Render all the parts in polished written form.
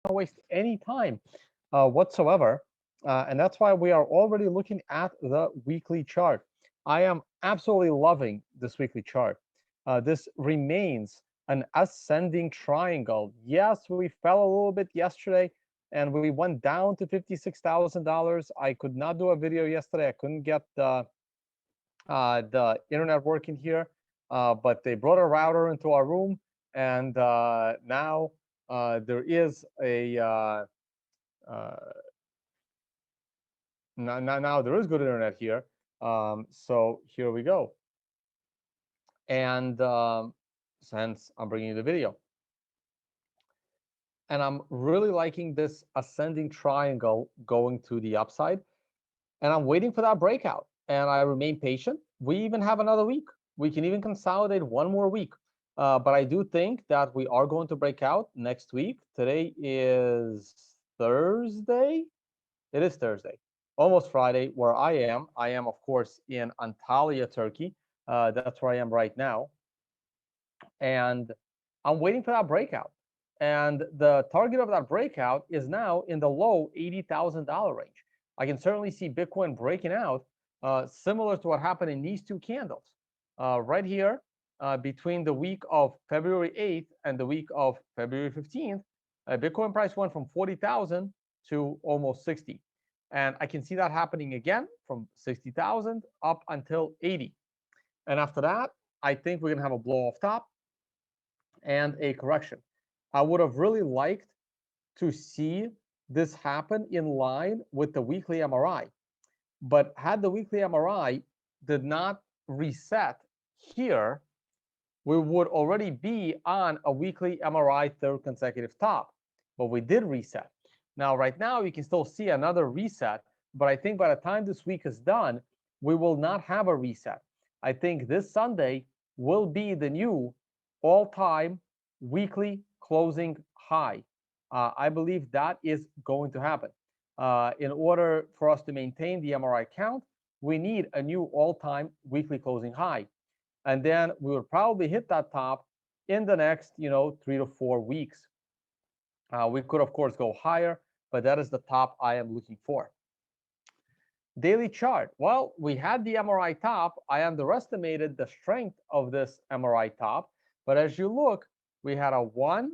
to waste any time whatsoever. And that's why we are already looking at the weekly chart. I am absolutely loving this weekly chart. This remains an ascending triangle. Yes, we fell a little bit yesterday and we went down to $56,000. I could not do a video yesterday. I couldn't get the internet working here, but they brought a router into our room, and now there is a uh, now there is good internet here. So here we go, and since I'm bringing you the video, and I'm really liking this ascending triangle going to the upside, and I'm waiting for that breakout, and I remain patient. We even have another week. We can even consolidate one more week. But I do think that we are going to break out next week. Today is Thursday. It is Thursday, almost Friday, where I am. I am, of course, in Antalya, Turkey. That's where I am right now. And I'm waiting for that breakout. And the target of that breakout is now in the low $80,000 range. I can certainly see Bitcoin breaking out, similar to what happened in these two candles. Right here, between the week of February 8th and the week of February 15th, Bitcoin price went from 40,000 to almost 60. And I can see that happening again from 60,000 up until 80. And after that, I think we're going to have a blow off top and a correction. I would have really liked to see this happen in line with the weekly MRI. But had the weekly MRI did not reset here, we would already be on a weekly MRI third consecutive top. But we did reset. Now, right now, you can still see another reset. But I think by the time this week is done, we will not have a reset. I think this Sunday will be the new all-time weekly closing high. I believe that is going to happen. In order for us to maintain the MRI count, we need a new all-time weekly closing high. And then we will probably hit that top in the next, 3 to 4 weeks. We could, of course, go higher, but that is the top I am looking for. Daily chart. Well, we had the MRI top. I underestimated the strength of this MRI top. But as you look, we had a 1.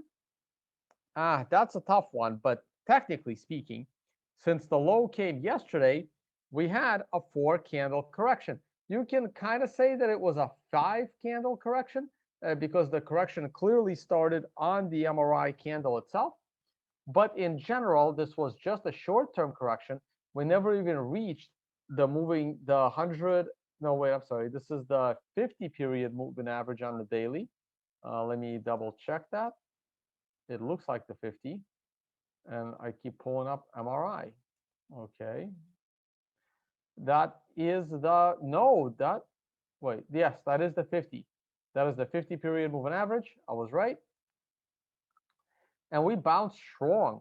That's a tough one. But technically speaking, since the low came yesterday, we had a 4-candle correction. You can kind of say that it was a 5-candle correction because the correction clearly started on the MRI candle itself. But in general, this was just a short-term correction. We never even reached the 100. No, wait, I'm sorry. This is the 50-period moving average on the daily. Let me double check that. It looks like the 50. And I keep pulling up MRI. Okay. That is the, no, that, wait, yes, that is the 50. That is the 50-period moving average. I was right. And we bounced strong.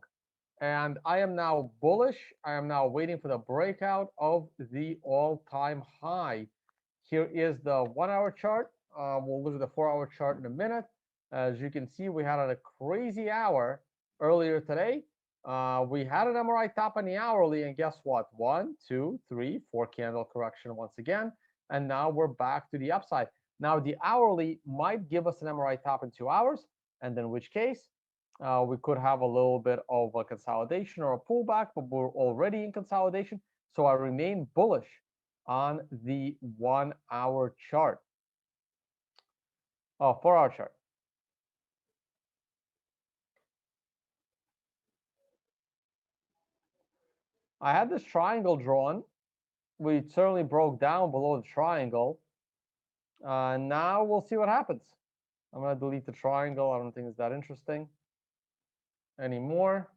And I am now bullish. I am now waiting for the breakout of the all-time high. Here is the 1-hour chart. We'll look at the 4-hour chart in a minute. As you can see, we had a crazy hour earlier today. We had an MRI top on the hourly, and guess what? 1, 2, 3, 4-candle correction once again. And now we're back to the upside. Now, the hourly might give us an MRI top in 2 hours, and then in which case, we could have a little bit of a consolidation or a pullback, but we're already in consolidation. So I remain bullish on the 1-hour chart. 4-hour chart. I had this triangle drawn. We certainly broke down below the triangle. Now we'll see what happens. I'm going to delete the triangle. I don't think it's that interesting anymore.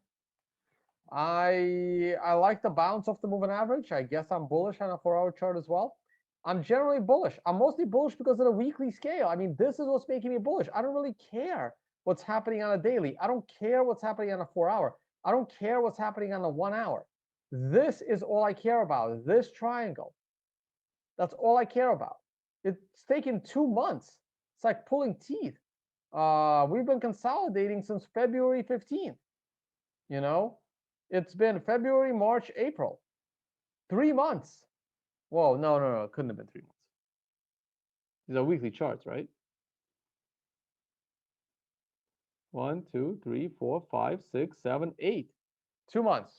I like the bounce off the moving average. I guess I'm bullish on a 4-hour chart as well. I'm generally bullish. I'm mostly bullish because of the weekly scale. I mean, this is what's making me bullish. I don't really care what's happening on a daily. I don't care what's happening on a 4-hour. I don't care what's happening on a 1-hour. This is all I care about, this triangle. That's all I care about. It's taken 2 months. It's like pulling teeth. We've been consolidating since February 15th. You know, it's been February, March, April, 3 months. Whoa, no, it couldn't have been 3 months. These are weekly charts, right? 1, 2, 3, 4, 5, 6, 7, 8. 2 months.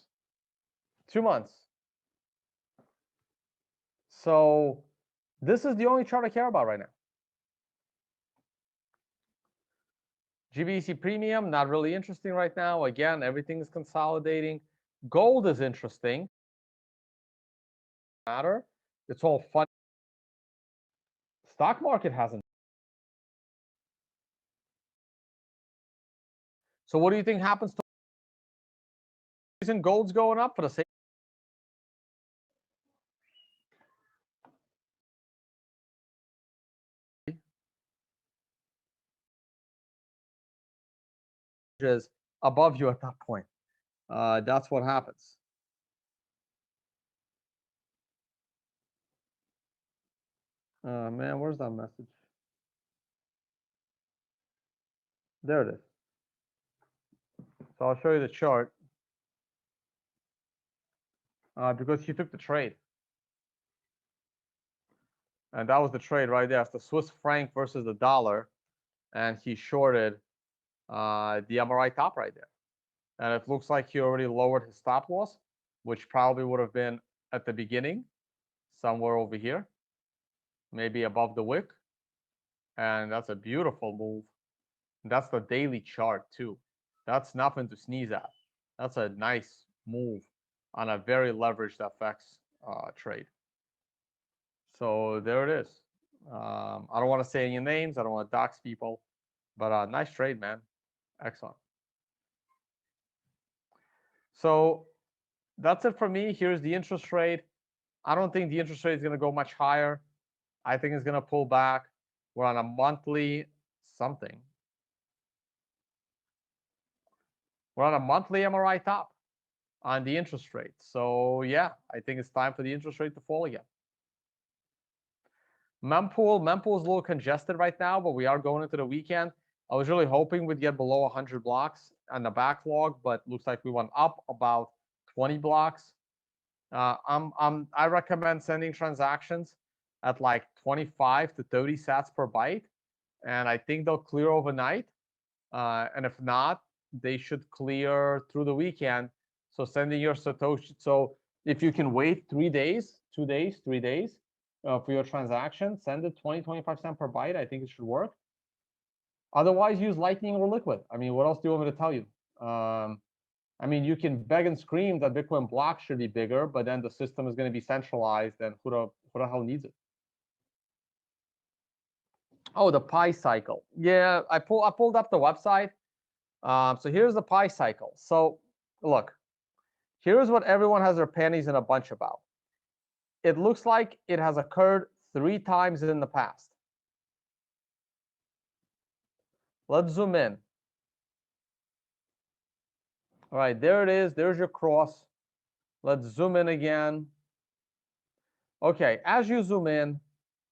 2 months. So this is the only chart I care about right now. GBEC premium, not really interesting right now. Again, everything is consolidating. Gold is interesting. Matter. It's all fun. Stock market hasn't. So what do you think happens to reason gold's going up for the same? Is above you at that point. That's what happens. Man, where's that message? There it is. So I'll show you the chart. Because he took the trade. And that was the trade right there. It's the Swiss franc versus the dollar. And he shorted the MRI top right there. And it looks like he already lowered his stop loss, which probably would have been at the beginning, somewhere over here, maybe above the wick. And that's a beautiful move. That's the daily chart too. That's nothing to sneeze at. That's a nice move on a very leveraged FX trade. So there it is. I don't want to say any names. I don't want to dox people, but nice trade, man. Excellent. So that's it for me. Here's the interest rate. I don't think the interest rate is going to go much higher. I think it's going to pull back. We're on a monthly something. We're on a monthly MRI top on the interest rate. So yeah, I think it's time for the interest rate to fall again. Mempool is a little congested right now, but we are going into the weekend. I was really hoping we'd get below 100 blocks on the backlog, but looks like we went up about 20 blocks. I recommend sending transactions at like 25 to 30 sats per byte, and I think they'll clear overnight. And if not, they should clear through the weekend. So sending your Satoshi. So if you can wait 3 days, 2 days, 3 days for your transaction, send it 20, 25 cents per byte. I think it should work. Otherwise, use Lightning or Liquid. I mean, what else do you want me to tell you? I mean, you can beg and scream that Bitcoin block should be bigger, but then the system is going to be centralized, and who the hell needs it? Oh, the Pi cycle. Yeah, I pulled up the website. So here's the Pi cycle. So look, here's what everyone has their panties in a bunch about. It looks like it has occurred 3 times in the past. Let's zoom in. All right, there it is. There's your cross. Let's zoom in again. Okay, as you zoom in,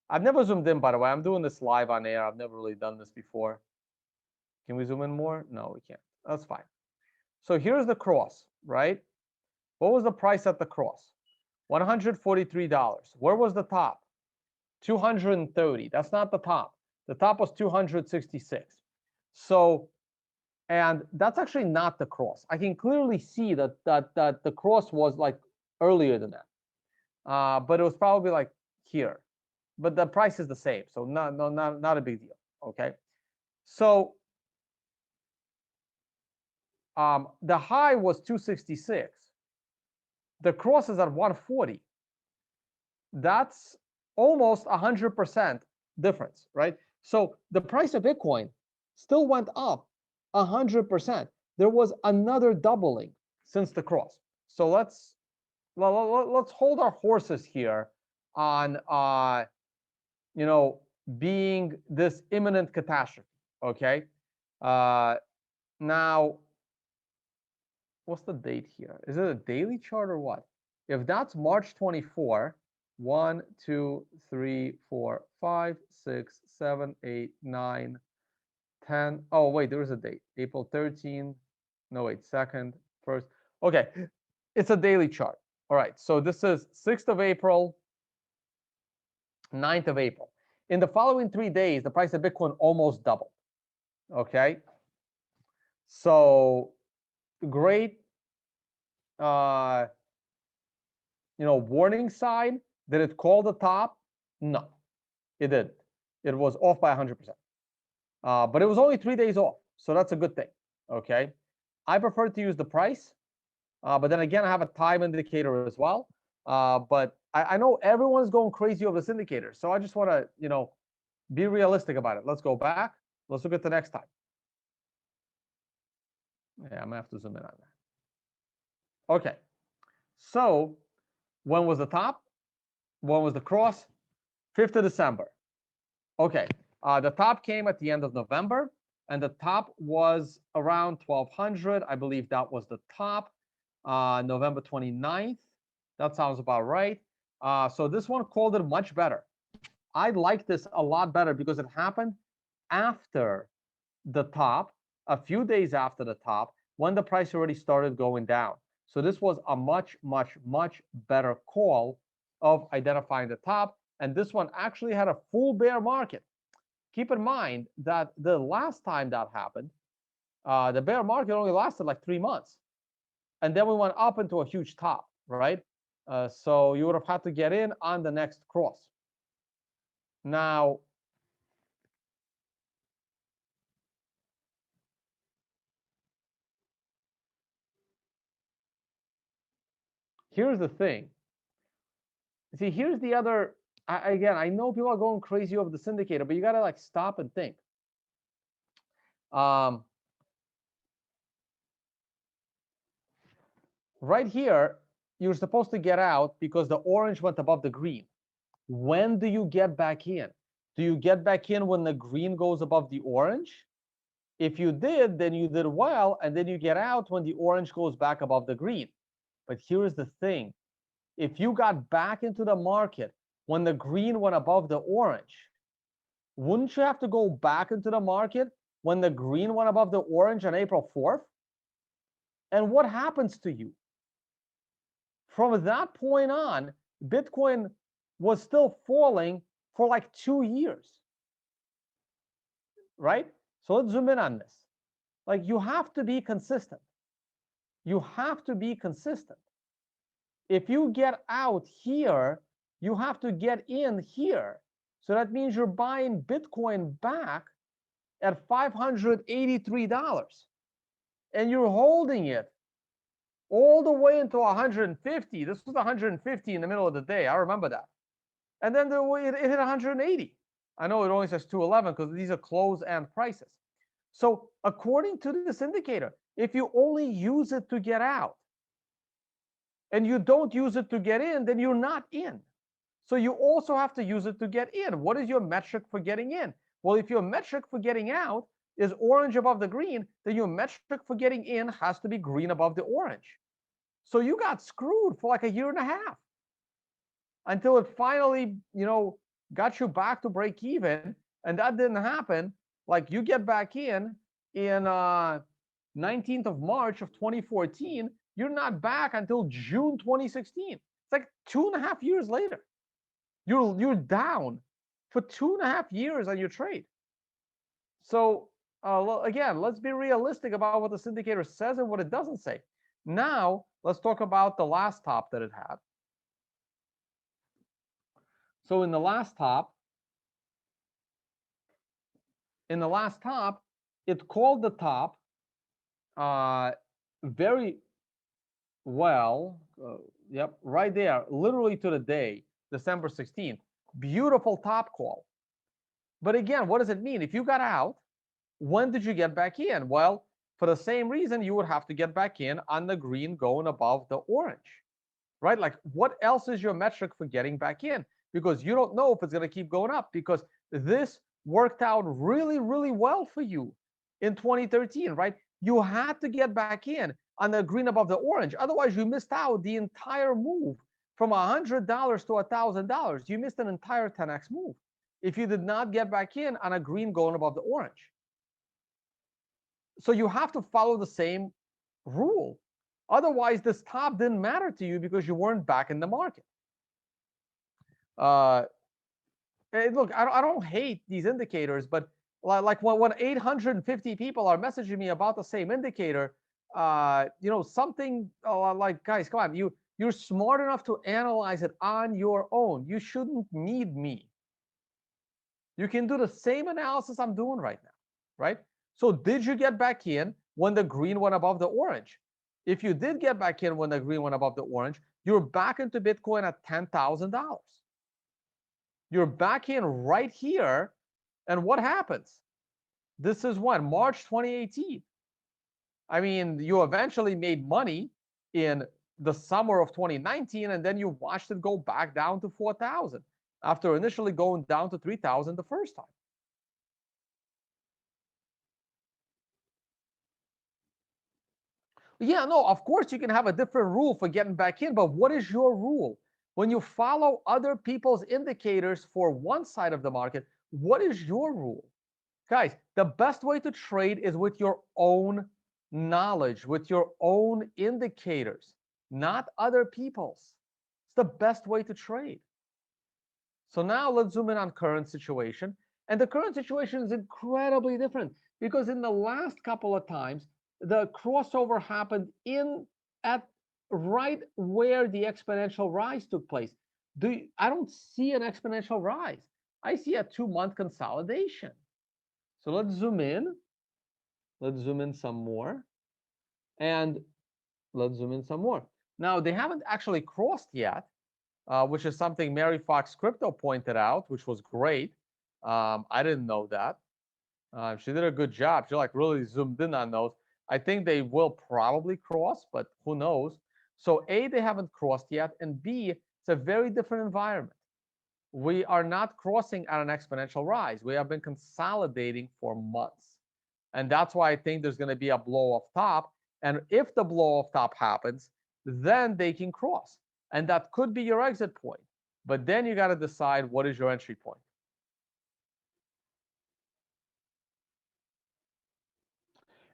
I've never zoomed in, by the way. I'm doing this live on air. I've never really done this before. Can we zoom in more? No, we can't. That's fine. So here's the cross, right? What was the price at the cross? $143. Where was the top? 230. That's not the top. The top was 266. So, and that's actually not the cross. I can clearly see that the cross was like earlier than that. But it was probably like here. But the price is the same. So not a big deal. Okay. So the high was 266. The cross is at 140. That's almost 100% difference, right? So the price of Bitcoin still went up 100%. There was another doubling since the cross. So let's hold our horses here on being this imminent catastrophe. Okay. Now, what's the date here? Is it a daily chart or what? If that's March 24, 1, 2, 3, 4, 5, 6, 7, 8, 9, 10. Oh, wait, there is a date. April 13. No, wait, 2nd, first. Okay, it's a daily chart. All right, so this is 6th of April, 9th of April. In the following 3 days, the price of Bitcoin almost doubled. Okay, so great, warning sign. Did it call the top? No, it didn't. It was off by 100%. But it was only 3 days off, so that's a good thing. Okay, I prefer to use the price, but then again, I have a time indicator as well. But I know everyone's going crazy over this indicator, so I just want to, be realistic about it. Let's go back. Let's look at the next time. Yeah, I'm gonna have to zoom in on that. Okay, so when was the top? When was the cross? 5th of December. Okay, the top came at the end of November, and the top was around 1200. I believe that was the top. November 29th. That sounds about right. So this one called it much better. I like this a lot better because it happened after the top, a few days after the top, when the price already started going down. So this was a much, much, much better call of identifying the top. And this one actually had a full bear market. Keep in mind that the last time that happened, the bear market only lasted like 3 months. And then we went up into a huge top, right? So you would have had to get in on the next cross. Now, here's the thing. See, here's the other, again, I know people are going crazy over the syndicator, but you got to like stop and think. Right here, you're supposed to get out because the orange went above the green. When do you get back in? Do you get back in when the green goes above the orange? If you did, then you did well, and then you get out when the orange goes back above the green. But here's the thing. If you got back into the market when the green went above the orange, wouldn't you have to go back into the market when the green went above the orange on April 4th? And what happens to you? From that point on, Bitcoin was still falling for like 2 years, right? So let's zoom in on this. Like, you have to be consistent. You have to be consistent. If you get out here, you have to get in here. So that means you're buying Bitcoin back at $583. And you're holding it all the way into 150. This was 150 in the middle of the day. I remember that. And then it hit 180. I know it only says 211 because these are close-end prices. So according to this indicator, if you only use it to get out and you don't use it to get in, then you're not in. So you also have to use it to get in. What is your metric for getting in? Well, if your metric for getting out is orange above the green, then your metric for getting in has to be green above the orange. So you got screwed for like a year and a half until it finally, got you back to break even. And that didn't happen. Like, you get back in 19th of March of 2014. You're not back until June 2016. It's like 2.5 years later. You're down for 2.5 years on your trade. So again, let's be realistic about what the syndicator says and what it doesn't say. Now, let's talk about the last top that it had. So in the last top, it called the top very well. Yep, right there, literally to the day, December 16th. Beautiful top call. But again, what does it mean? If you got out, when did you get back in? Well, for the same reason, you would have to get back in on the green going above the orange, right? Like, what else is your metric for getting back in? Because you don't know if it's going to keep going up, because this worked out really, really well for you in 2013, right? You had to get back in on the green above the orange. Otherwise, you missed out the entire move from $100 to $1,000. You missed an entire 10x move if you did not get back in on a green going above the orange. So you have to follow the same rule. Otherwise, this top didn't matter to you because you weren't back in the market. Look, I don't hate these indicators, but like when 850 people are messaging me about the same indicator, something like, guys, come on, you're smart enough to analyze it on your own. You shouldn't need me. You can do the same analysis I'm doing right now, right? So did you get back in when the green went above the orange? If you did get back in when the green went above the orange, you're back into Bitcoin at $10,000. You're back in right here. And what happens? This is when? March 2018. I mean, you eventually made money in the summer of 2019, and then you watched it go back down to 4,000 after initially going down to 3,000 the first time. Yeah, no, of course you can have a different rule for getting back in, but what is your rule? When you follow other people's indicators for one side of the market, what is your rule? Guys, the best way to trade is with your own knowledge, with your own indicators, not other people's. It's the best way to trade. So now let's zoom in on current situation. And the current situation is incredibly different because in the last couple of times, the crossover happened at right where the exponential rise took place. I don't see an exponential rise. I see a 2-month consolidation. So let's zoom in. Let's zoom in some more. And let's zoom in some more. Now, they haven't actually crossed yet, which is something Mary Fox Crypto pointed out, which was great. I didn't know that. She did a good job. She like really zoomed in on those. I think they will probably cross, but who knows? So A, they haven't crossed yet, and B, it's a very different environment. We are not crossing at an exponential rise. We have been consolidating for months. And that's why I think there's going to be a blow off top. And if the blow off top happens, then they can cross. And that could be your exit point. But then you got to decide what is your entry point.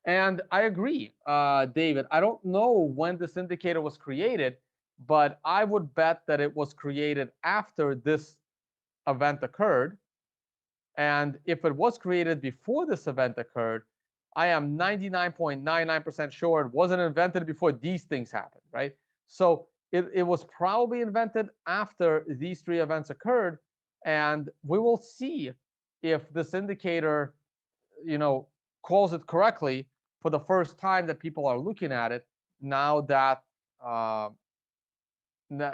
And I agree, David. I don't know when this indicator was created, but I would bet that it was created after this event occurred. And if it was created before this event occurred, I am 99.99% sure it wasn't invented before these things happened, right? So it was probably invented after these 3 events occurred. And we will see if this indicator, calls it correctly for the first time that people are looking at it now that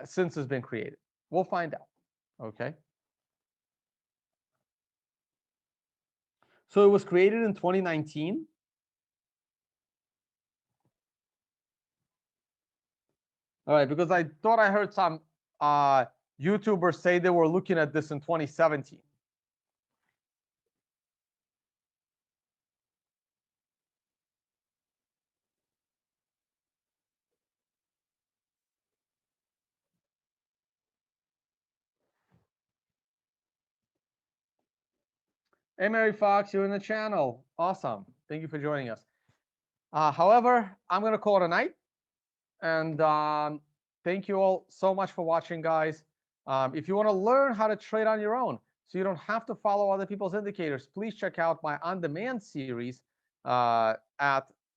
since it's been created. We'll find out, okay? So it was created in 2019. All right, because I thought I heard some YouTubers say they were looking at this in 2017. Hey, Mary Fox, you're in the channel. Awesome. Thank you for joining us. However, I'm going to call it a night. And thank you all so much for watching, guys. If you want to learn how to trade on your own, so you don't have to follow other people's indicators, please check out my on-demand series at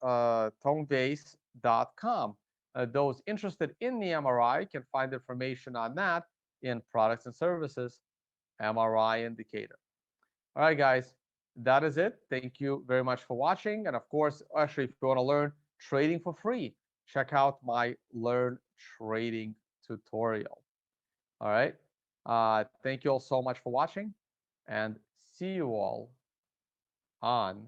tonebase.com. Those interested in the MRI can find information on that in products and services, MRI indicator. All right, guys, that is it. Thank you very much for watching. And of course, actually, if you want to learn trading for free, check out my Learn Trading tutorial. All right. Thank you all so much for watching, and see you all on